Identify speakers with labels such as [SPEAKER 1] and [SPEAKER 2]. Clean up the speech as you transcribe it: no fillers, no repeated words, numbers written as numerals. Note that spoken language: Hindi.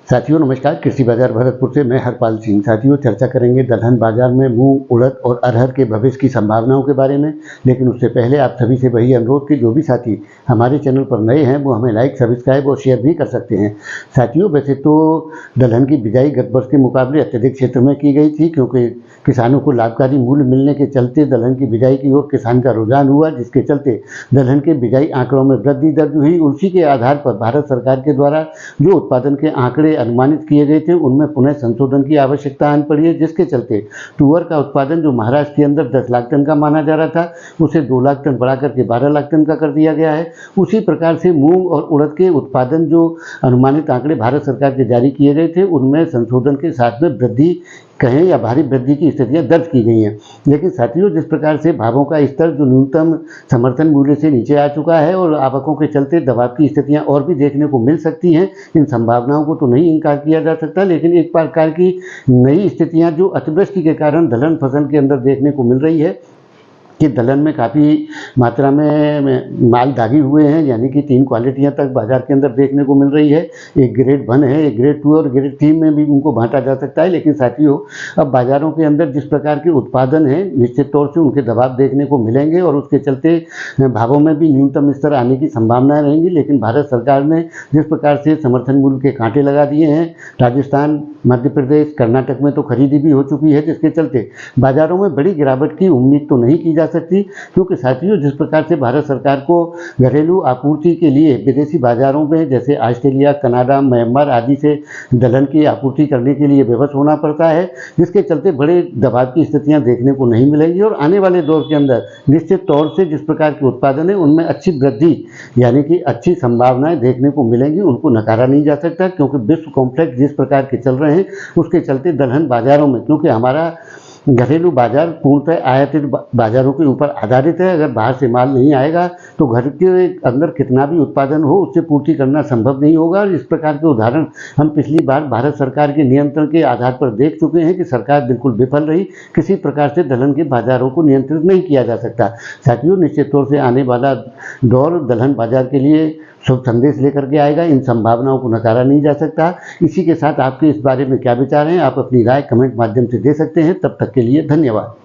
[SPEAKER 1] साथियों नमस्कार। कृषि बाजार भरतपुर से मैं हरपाल सिंह। साथियों चर्चा करेंगे दलहन बाजार में मूंग, उड़द और अरहर के भविष्य की संभावनाओं के बारे में। लेकिन उससे पहले आप सभी से वही अनुरोध कि जो भी साथी हमारे चैनल पर नए हैं वो हमें लाइक, सब्सक्राइब और शेयर भी कर सकते हैं। साथियों वैसे तो दलहन की बिजाई गत वर्ष के मुकाबले अत्यधिक क्षेत्र में की गई थी, क्योंकि किसानों को लाभकारी मूल्य मिलने के चलते दलहन की बिजाई की ओर किसान का रुझान हुआ, जिसके चलते दलहन के बिजाई आंकड़ों में वृद्धि दर्ज हुई। उसी के आधार पर भारत सरकार के द्वारा जो उत्पादन के आंकड़े अनुमानित किए गए थे उनमें पुनः संशोधन की आवश्यकता आन पड़ी है, जिसके चलते तुअर का उत्पादन जो महाराष्ट्र के अंदर 10 लाख टन का माना जा रहा था उसे 2 लाख टन बढ़ाकर के 12 लाख टन का कर दिया गया है। उसी प्रकार से मूंग और उड़द के उत्पादन जो अनुमानित आंकड़े भारत सरकार के जारी किए गए थे उनमें संशोधन के साथ में वृद्धि कहें या भारी वृद्धि की स्थितियां दर्ज की गई हैं। लेकिन साथियों जिस प्रकार से भावों का स्तर जो न्यूनतम समर्थन मूल्य से नीचे आ चुका है और आवकों के चलते दबाव की स्थितियां और भी देखने को मिल सकती हैं, इन संभावनाओं को तो नहीं इनकार किया जा सकता। लेकिन एक प्रकार की नई स्थितियां जो अतिवृष्टि के कारण दलहन फसल के अंदर देखने को मिल रही है कि दलहन में काफ़ी मात्रा में माल दागी हुए हैं, यानी कि 3 क्वालिटियां तक बाजार के अंदर देखने को मिल रही है। एक ग्रेड 1 है, एक ग्रेड 2 और ग्रेड 3 में भी उनको बांटा जा सकता है। लेकिन साथियों अब बाज़ारों के अंदर जिस प्रकार के उत्पादन है निश्चित तौर से उनके दबाव देखने को मिलेंगे और उसके चलते भावों में भी न्यूनतम स्तर आने की संभावनाएं रहेंगी। लेकिन भारत सरकार ने जिस प्रकार से समर्थन मूल्य के कांटे लगा दिए हैं, राजस्थान, मध्य प्रदेश, कर्नाटक में तो खरीदी भी हो चुकी है, जिसके चलते बाज़ारों में बड़ी गिरावट की उम्मीद तो नहीं की जा सकती। क्योंकि साथियों जिस प्रकार से भारत सरकार को घरेलू आपूर्ति के लिए विदेशी बाजारों में जैसे ऑस्ट्रेलिया, कनाडा, म्यांमार आदि से दलहन की आपूर्ति करने के लिए विवश होना पड़ता है, जिसके चलते बड़े दबाव की स्थितियां देखने को नहीं मिलेंगी। और आने वाले दौर के अंदर निश्चित तौर से जिस प्रकार के उत्पादन है उनमें अच्छी वृद्धि यानी कि अच्छी संभावनाएं देखने को मिलेंगी, उनको नकारा नहीं जा सकता। क्योंकि विश्व कॉम्प्लेक्स जिस प्रकार के चल रहे हैं उसके चलते दलहन बाजारों में, क्योंकि हमारा घरेलू बाजार पूर्णतः आयातित बाजारों के ऊपर आधारित है, अगर बाहर से माल नहीं आएगा तो घर के अंदर कितना भी उत्पादन हो उससे पूर्ति करना संभव नहीं होगा। और इस प्रकार के उदाहरण हम पिछली बार भारत सरकार के नियंत्रण के आधार पर देख चुके हैं कि सरकार बिल्कुल विफल रही, किसी प्रकार से दलहन के बाजारों को नियंत्रित नहीं किया जा सकता। साथियों निश्चित तौर से आने वाला दौर दलहन बाजार के लिए शुभ संदेश लेकर के आएगा, इन संभावनाओं को नकारा नहीं जा सकता। इसी के साथ आपके इस बारे में क्या विचार हैं, आप अपनी राय कमेंट माध्यम से दे सकते हैं। तब तक के लिए धन्यवाद।